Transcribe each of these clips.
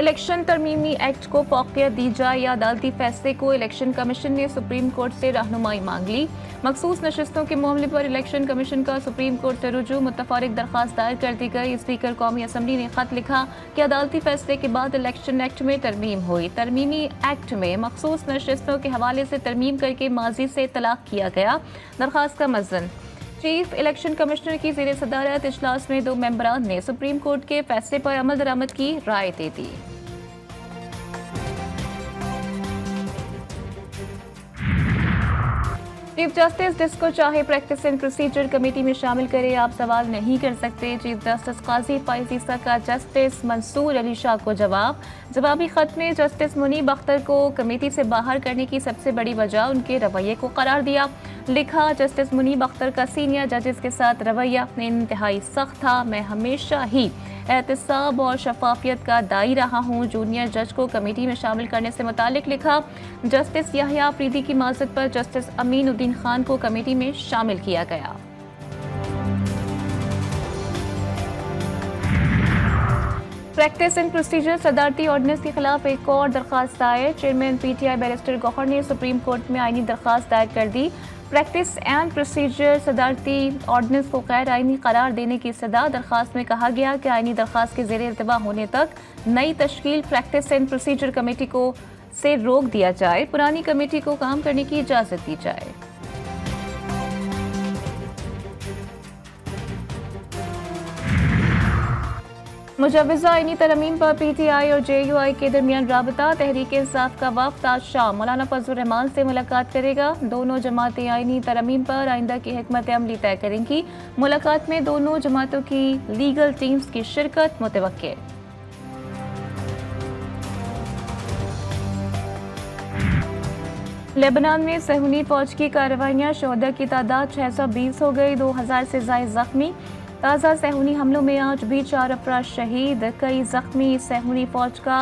Election तरमीमी act को फौकियत दी जाए या अदालती फैसले को, इलेक्शन कमीशन ने सुप्रीम कोर्ट से रहनुमाई मांग ली। मखसूस नशस्तों के मामले पर इलेक्शन कमीशन का सुप्रीम कोर्ट से रुजू, मुतफारिक दरखास्त दायर कर दी गई। स्पीकर कौमी असम्बली ने खत लिखा कि अदालती फैसले के बाद इलेक्शन एक्ट में तरमीम हुई। तरमीमी एक्ट में मखसूस नशस्तों के हवाले से तरमीम करके माजी से तलाक किया गया। दरखास्त का मज़न चीफ इलेक्शन कमिश्नर की ज़ेर सदारत इजलास में 2 मेंबरान ने सुप्रीम कोर्ट के फैसले पर अमल दरामद की राय दे दी। चीफ जस्टिस जिसको चाहे प्रैक्टिस एंड प्रोसीजर कमेटी में शामिल करे, आप सवाल नहीं कर सकते। चीफ जस्टिस काजी फैज़ ईसा का जस्टिस मंसूर अली शाह को जवाबी खत में जस्टिस मुनीब अख्तर को कमेटी से बाहर करने की सबसे बड़ी वजह उनके रवैये को करार दिया। लिखा, जस्टिस मुनीब अख्तर का सीनियर जजेस के साथ रवैया इंतहाई सख्त था। मैं हमेशा ही एहतसाब और शफाफियत का दाई रहा हूँ। जूनियर जज को कमेटी में शामिल करने से मुतालिक लिखा, जस्टिस याहिया अफरीदी की माज़त पर जस्टिस अमीन उद्दीन खान को कमेटी में शामिल किया गया। प्रैक्टिस एंड प्रोसीजर सदारती ऑर्डिनेंस के खिलाफ एक और दरखास्त दायर। चेयरमैन पीटीआई बैरिस्टर गौहर ने सुप्रीम कोर्ट में आईनी दरखास्त दायर कर दी। प्रैक्टिस एंड प्रोसीजर सदारती ऑर्डिनेंस को गैर आईनी करार देने की सदा। दरखास्त में कहा गया कि आईनी दरखास्त के ज़ेरे इल्तवा होने तक नई तश्कील प्रैक्टिस एंड प्रोसीजर कमेटी को से रोक दिया जाए, पुरानी कमेटी को काम करने की इजाज़त दी जाए। मुजव्वज़ा आईनी तरमीम पर पीटीआई और जेयूआई के दरमियान राबता। तहरीक इंसाफ का वफ़द आज शाम मौलाना फजलुर रहमान से मुलाकात करेगा। दोनों जमातें आईनी तरमीम पर आइंदा की हिकमत अमली तय करेंगी। मुलाकात में दोनों जमातों की लीगल टीम्स की शिरकत मुतवक्के। लेबनान में सहूनी फौज की कार्रवाइयाँ, शोहदा की तादाद 620 हो गई, 2000 से ज़ायद जख्मी। ताज़ा सहूनी हमलों में आज भी 4 अफराद शहीद, कई जख्मी। सहूनी फौज का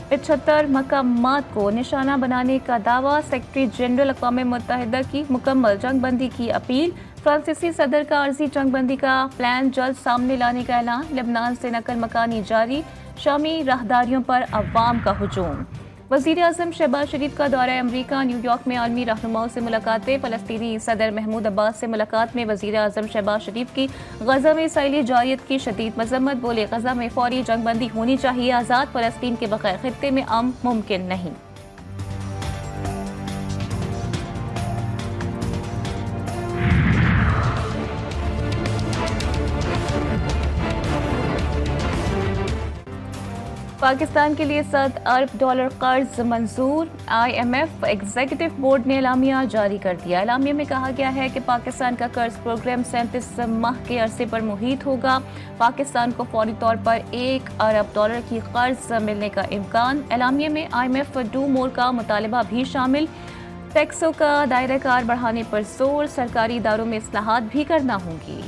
75 मकामात को निशाना बनाने का दावा। सेक्रेटरी जनरल अक़वाम मुत्तहिदा की मुकम्मल जंगबंदी की अपील। फ्रांसीसी सदर का अर्जी जंगबंदी का प्लान जल्द सामने लाने का ऐलान। लेबनान से नकल मकानी जारी, शामी राहदारियों पर अवाम का हुजूम। वज़ीर आज़म शहबाज शरीफ का दौरा अमरीका, न्यूयॉर्क में आलमी रहनुमाओं से मुलाकातें। फ़लस्तीनी सदर महमूद अब्बास से मुलाकात में वज़ीर आज़म शहबाज शरीफ की गज़ा में इसराइली जारियत की शदीद मज़म्मत। बोले, गज़ा में फौरी जंगबंदी होनी चाहिए, आज़ाद फ़लस्तीन के बगैर खित्ते में अमन मुमकिन नहीं। पाकिस्तान के लिए $7 अरब कर्ज मंजूर। IMF एग्जीक्यूटिव बोर्ड ने एलामिया जारी कर दिया। एलामिया में कहा गया है कि पाकिस्तान का कर्ज प्रोग्राम 37 माह के अरसे पर मुहित होगा। पाकिस्तान को फौरी तौर पर $1 अरब की कर्ज मिलने का इम्कान। एलामिया में IMF डू मोर का मुतालबा भी शामिल। टैक्सों का दायरा कार बढ़ाने पर जोर, सरकारी इदारों में इस्लाहात भी करना होंगी।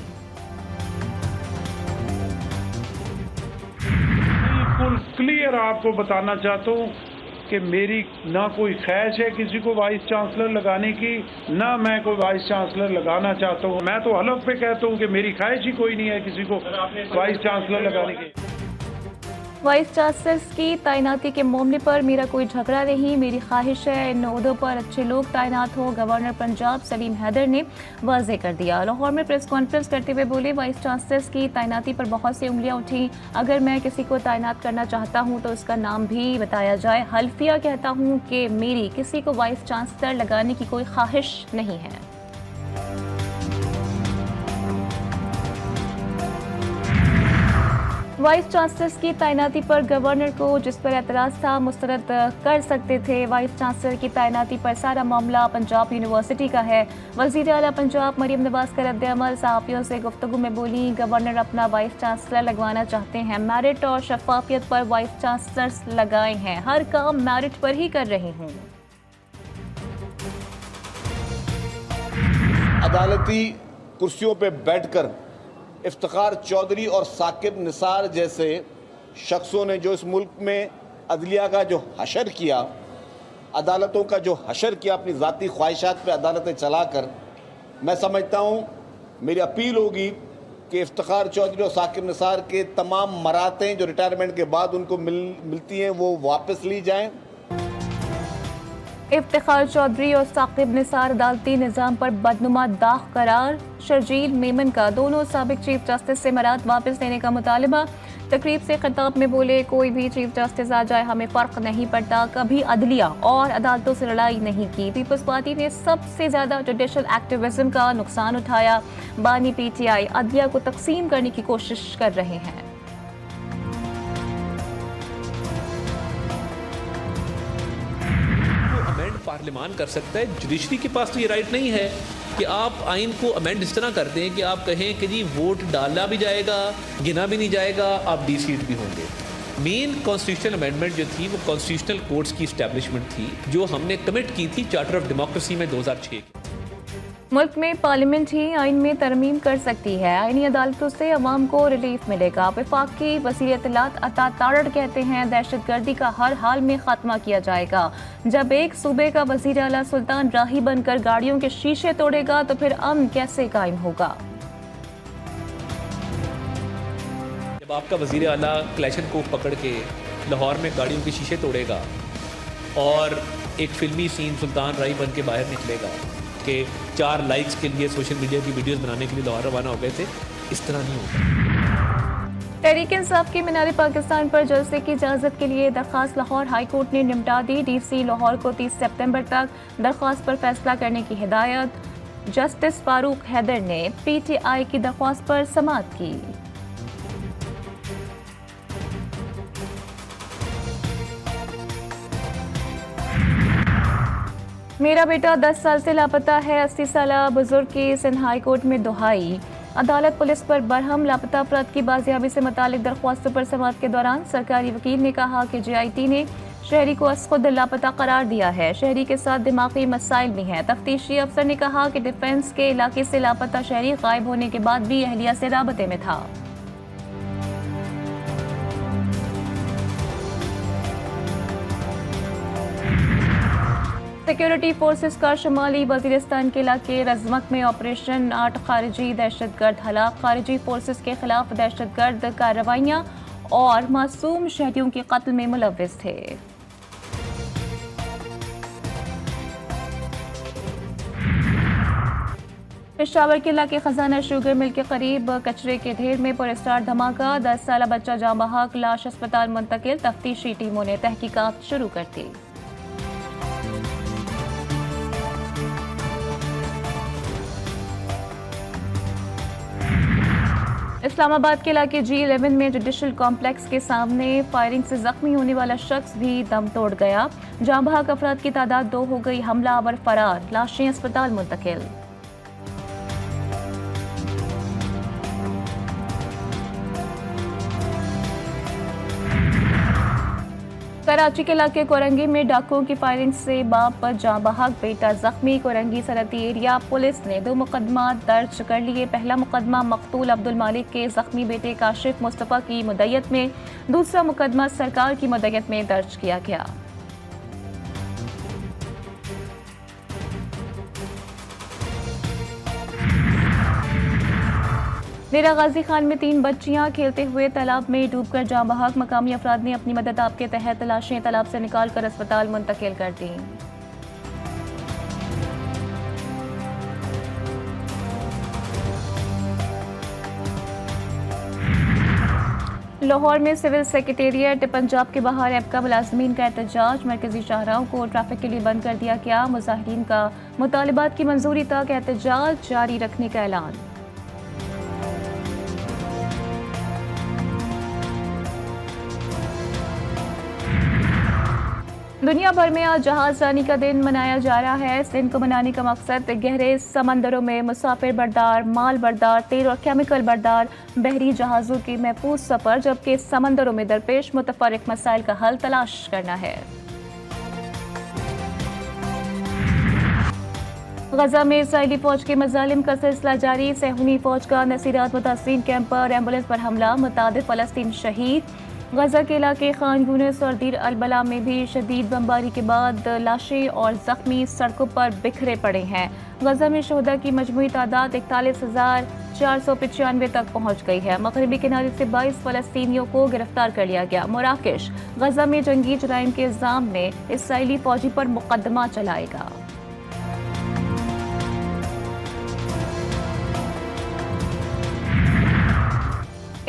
क्लियर आपको बताना चाहता हूँ कि मेरी ना कोई ख्वाहिश है किसी को वाइस चांसलर लगाने की, ना मैं कोई वाइस चांसलर लगाना चाहता हूँ। मैं तो हलफ पे कहता हूँ कि मेरी ख्वाहिश ही कोई नहीं है किसी को वाइस चांसलर लगाने की। वाइस चांसलर्स की तैनाती के मामले पर मेरा कोई झगड़ा नहीं, मेरी ख्वाहिश है इन ओहदों पर अच्छे लोग तैनात हो, गवर्नर पंजाब सलीम हैदर ने वाज़ेह कर दिया। लाहौर में प्रेस कॉन्फ्रेंस करते हुए बोले, वाइस चांसलर्स की तैनाती पर बहुत सी उंगलियां उठी। अगर मैं किसी को तैनात करना चाहता हूं तो उसका नाम भी बताया जाए। हल्फिया कहता हूं कि मेरी किसी को वाइस चांसलर लगाने की कोई ख्वाहिश नहीं है। वाइस चांसलर्स की तैनाती पर गवर्नर को जिस पर एतराज़ था मुस्तरद कर सकते थे। वाइस चांसलर की तैनाती पर सारा मामला पंजाब यूनिवर्सिटी का है। वज़ीर आला पंजाब मरियम नवाज का रद्द-ए-अमल। सहाफ़ियों से गुफ्तगू में बोली, गवर्नर अपना वाइस चांसलर लगवाना चाहते हैं, मेरिट और शफाफियत पर वाइस चांसलर्स लगाए हैं, हर काम मेरिट पर ही कर रही हूँ। अदालती कुर्सियों पर बैठकर इफ्तिखार चौधरी और साकिब निसार जैसे शख्सों ने जो इस मुल्क में अदलिया का जो हशर किया, अदालतों का जो हशर किया अपनी ज़ाती ख्वाहिशात पे अदालतें चलाकर, मैं समझता हूँ मेरी अपील होगी कि इफ्तिखार चौधरी और साकिब निसार के तमाम मरातें जो रिटायरमेंट के बाद उनको मिलती हैं वो वापस ली जाएं। इफ्तिखार चौधरी और साकिब निसार अदालती निज़ाम पर बदनुमा दाग करार। शर्जील मेमन का दोनों साबिक चीफ जस्टिस से मराद वापस लेने का मुतालबा। तकरीब से खिताब में बोले, कोई भी चीफ जस्टिस आ जाए हमें फ़र्क नहीं पड़ता, कभी अदलिया और अदालतों से लड़ाई नहीं की। पीपल्स पार्टी ने सबसे ज़्यादा जुडिशल एक्टिविज्म का नुकसान उठाया। बानी PTI अदलिया को तकसीम करने की कोशिश कर रहे हैं। अमेंड पार्लियामान कर सकता है, जुडिशरी के पास तो ये राइट नहीं है कि आप आइन को अमेंड इस तरह कर दें कि आप कहें कि जी वोट डाला भी जाएगा, गिना भी नहीं जाएगा, आप डिसीट भी होंगे। मेन कॉन्स्टिट्यूशनल अमेंडमेंट जो थी वो कॉन्स्टिट्यूशनल कोर्ट्स की इस्टेब्लिशमेंट थी जो हमने कमिट की थी चार्टर ऑफ डेमोक्रेसी में 2006 की। मुल्क में पार्लियामेंट ही आइन में तरमीम कर सकती है। आइनी अदालतों से अवाम को रिलीफ मिलेगा। वफाकी वज़ीर इत्तलात अता तारड़ कहते हैं दहशतगर्दी का हर हाल में खात्मा किया जाएगा। जब एक सूबे का वज़ीर आला सुल्तान राही बनकर गाड़ियों के शीशे तोड़ेगा तो फिर अमन कैसे कायम होगा। जब आपका वज़ीर आला क्लैशनकोफ पकड़ के लाहौर में गाड़ियों के शीशे तोड़ेगा और एक फिल्मी सीन सुल्तान राही बन के बाहर निकलेगा कि 4 लाइक्स के लिए सोशल मीडिया की वीडियोस बनाने के लिए लाहौर रवाना हो गए थे, इस तरह नहीं होगा। तहरीक इंसाफ की मीनार पाकिस्तान पर जलसे की इजाज़त के लिए दरख्वास्त लाहौर हाई कोर्ट ने निपटा दी। DC लाहौर को 30 सितंबर तक दरख्वास्त पर फैसला करने की हिदायत। जस्टिस फारूक हैदर ने PTI की दरख्वास्त पर समाअत की। मेरा बेटा 10 साल से लापता है, 80 साल बुजुर्ग की सिंध हाई कोर्ट में दुहाई। अदालत पुलिस पर बरहम। लापता अफराद की बाजियाबी से मुतालिक दरख्वास्तों पर समाअत के दौरान सरकारी वकील ने कहा कि JIT ने शहरी को खुद लापता करार दिया है। शहरी के साथ दिमागी मसाइल भी हैं। तफ्तीशी अफसर ने कहा कि डिफेंस के इलाके से लापता शहरी गायब होने के बाद भी अहलिया से राबते में था। सिक्योरिटी फोर्सेस का शुमाली वजीरिस्तान के इलाके रजमक में ऑपरेशन। 8 खारिजी दहशतगर्द हलाक। खारिजी फोर्सेस के खिलाफ दहशतगर्द कार्रवाइयां और मासूम शहरियों के कत्ल में मुलव्विस थे। पेशावर के इलाके खजाना शुगर मिल के करीब कचरे के ढेर में पुरस्कार धमाका। 10 साल बच्चा जाँ बहक, लाश अस्पताल मुंतकिल। तफ्तीशी टीमों ने तहकीकात शुरू कर दी। इस्लामाबाद के इलाके G11 में जुडिशल कॉम्प्लेक्स के सामने फायरिंग से जख्मी होने वाला शख्स भी दम तोड़ गया। जाँ बहक अफराद की तादाद 2 हो गई। हमलावर फरार, लाशें अस्पताल मुंतकिल। कराची के इलाके कोरंगी में डाकुओं की फायरिंग से बाप पर जाँ बहक, बेटा जख्मी। कोरंगी सरहदी एरिया पुलिस ने 2 मुकदमा दर्ज कर लिए। पहला मुकदमा मकतूल अब्दुल मालिक के जख्मी बेटे काशिफ मुस्तफ़ा की मुद्दत में, दूसरा मुकदमा सरकार की मुद्दत में दर्ज किया गया। डेरा गाजी खान में 3 बच्चियां खेलते हुए तालाब में डूबकर जाँ बहक। मकामी अफराद ने अपनी मदद आपके तहत लाशें तालाब से निकालकर अस्पताल मुंतकिल कर दी। लाहौर में सिविल सेक्रेटेरिएट पंजाब के बाहर एबका मुलाजमीन का एहतजाज। मरकजी शाहराहों को ट्रैफिक के लिए बंद कर दिया गया। मुजाहिरीन का मुतालिबात की मंजूरी तक एहतजाज जारी रखने का ऐलान। दुनिया भर में आज जहाजरानी का दिन मनाया जा रहा है। इस दिन को मनाने का मकसद गहरे समंदरों में मुसाफिर बरदार, माल बरदार, तेल और केमिकल बरदार बहरी जहाज़ों की महफूज सफ़र, जबकि समंदरों में दरपेश मुतफर्रिक मसाइल का हल तलाश करना है। गजा में इसराइली फौज के मजालिम का सिलसिला जारी। सेहूनी फौज का नसीरात मुतासिरीन कैंप पर एम्बुलेंस पर हमला, मुतादिद फ़लस्तीनी शहीद। गजा के इलाके खान यूनिस और दीर अल-बला में भी शदीद बमबारी के बाद लाशें और जख्मी सड़कों पर बिखरे पड़े हैं। गजा में शोहदा की मजमूई तादाद 495 तक पहुंच गई है। मगरबी किनारे से 22 फलस्तीनियों को गिरफ्तार कर लिया गया। मराकश गजा में जंगी जराइम के इल्जाम में इसराइली फौजी पर मुकदमा चलाएगा।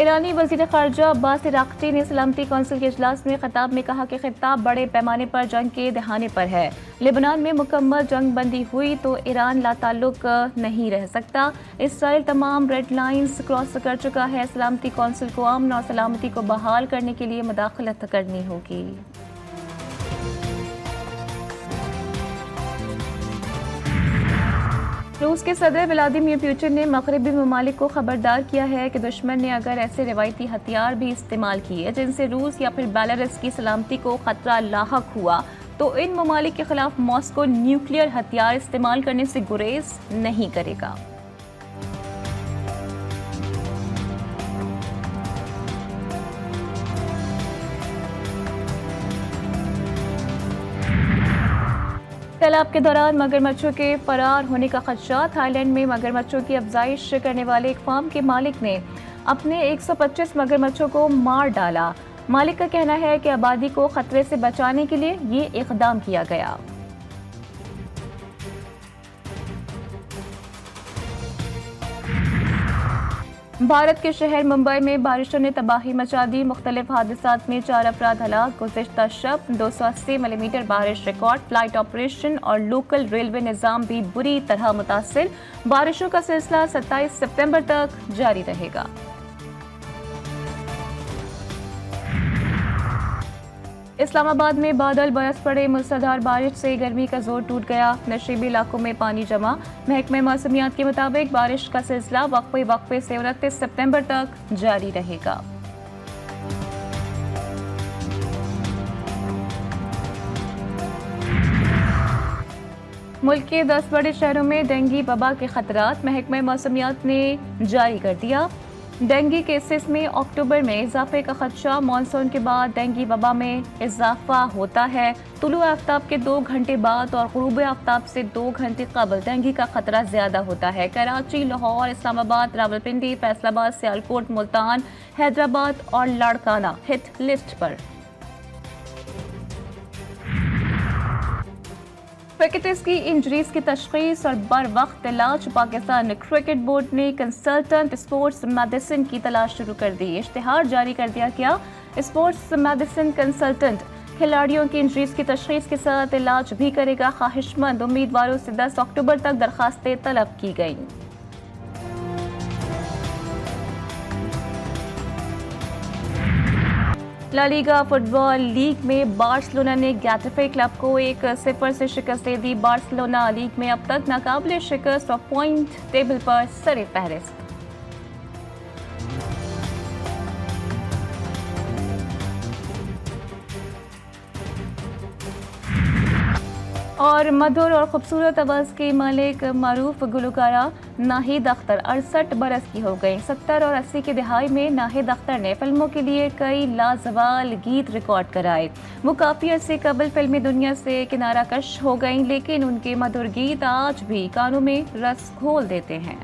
ईरानी वज़ीर ख़ारजा अब्बास अराग़ची ने सलामती कौंसिल के इजलास में खिताब में कहा कि खिताब बड़े पैमाने पर जंग के दहाने पर है। लेबनान में मुकम्मल जंग बंदी हुई तो ईरान लाताल्लुक नहीं रह सकता। इसराइल तमाम रेड लाइंस क्रॉस कर चुका है। सलामती कौंसिल को अमन और सलामती को बहाल करने के लिए मुदाखलत करनी होगी। रूस के सदर व्लादिमीर पुतिन ने मगरबी ममालिक को खबरदार किया है कि दुश्मन ने अगर ऐसे रवायती हथियार भी इस्तेमाल किए जिनसे रूस या फिर बेलारूस की सलामती को खतरा लाहक हुआ तो इन ममालिक के खिलाफ मॉस्को न्यूक्लियर हथियार इस्तेमाल करने से गुरेज नहीं करेगा। तालाब के दौरान मगरमच्छों के फरार होने का खदशा। थाईलैंड में मगरमच्छों की अफजाइश करने वाले एक फार्म के मालिक ने अपने 125 मगरमच्छों को मार डाला। मालिक का कहना है कि आबादी को खतरे से बचाने के लिए ये इक़दाम किया गया। भारत के शहर मुंबई में बारिशों ने तबाही मचा दी। मुख्तलिफ हादसात में 4 अफराद हलाक। गुज़िश्ता शब 280 मिलीमीटर बारिश रिकॉर्ड। फ्लाइट ऑपरेशन और लोकल रेलवे निज़ाम भी बुरी तरह मुतासिर। बारिशों का सिलसिला 27 सितंबर तक जारी रहेगा। इस्लामाबाद में बादल बरस पड़े। मूसलाधार बारिश से गर्मी का जोर टूट गया। नशीबी इलाकों में पानी जमा। महकमे मौसमियात के मुताबिक बारिश का सिलसिला वक्फे से 29 सितंबर तक जारी रहेगा। मुल्क के 10 बड़े शहरों में डेंगू वबा के खतरात महकमे मौसमियात ने जारी कर दिया। डेंगू केसेस में अक्टूबर में इजाफे का खदशा। मानसून के बाद डेंगू वबा में इजाफा होता है। तुलू आफ्ताब के 2 घंटे बाद और गुरूब आफ्ताब से 2 घंटे कबल डेंगू का खतरा ज्यादा होता है। कराची, लाहौर, इस्लामाबाद, रावलपिंडी, फैसलाबाद, सियालकोट, मुल्तान, हैदराबाद और लाड़काना हिट लिस्ट पर। क्रिकेटर्स की इंजरीज की तशखीस और बर वक्त इलाज। पाकिस्तान क्रिकेट बोर्ड ने कंसल्टेंट स्पोर्ट्स मेडिसिन की तलाश शुरू कर दी। इश्तिहार जारी कर दिया गया। स्पोर्ट्स मेडिसिन कंसल्टेंट खिलाड़ियों की इंजरीज की तशखीस के साथ इलाज भी करेगा। ख्वाहिशमंद उम्मीदवारों से 10 अक्टूबर तक दरखास्तें तलब की गईं। ला लीगा फुटबॉल लीग में बार्सिलोना ने गेटाफे क्लब को 1-0 से शिकस्त दे दी। बार्सिलोना लीग में अब तक नाकाबिले शिकस्त और पॉइंट टेबल पर सरे फहरिस्त। और मधुर और खूबसूरत आवाज़ की मालिक मारूफ गुलकारा नाहिद अख्तर 68 बरस की हो गई। 70 और 80 की दिहाई में नाहिद अख्तर ने फिल्मों के लिए कई लाजवाल गीत रिकॉर्ड कराए। वो काफ़ी अरसे कबल फिल्मी दुनिया से किनारा कश हो गई, लेकिन उनके मधुर गीत आज भी कानों में रस घोल देते हैं।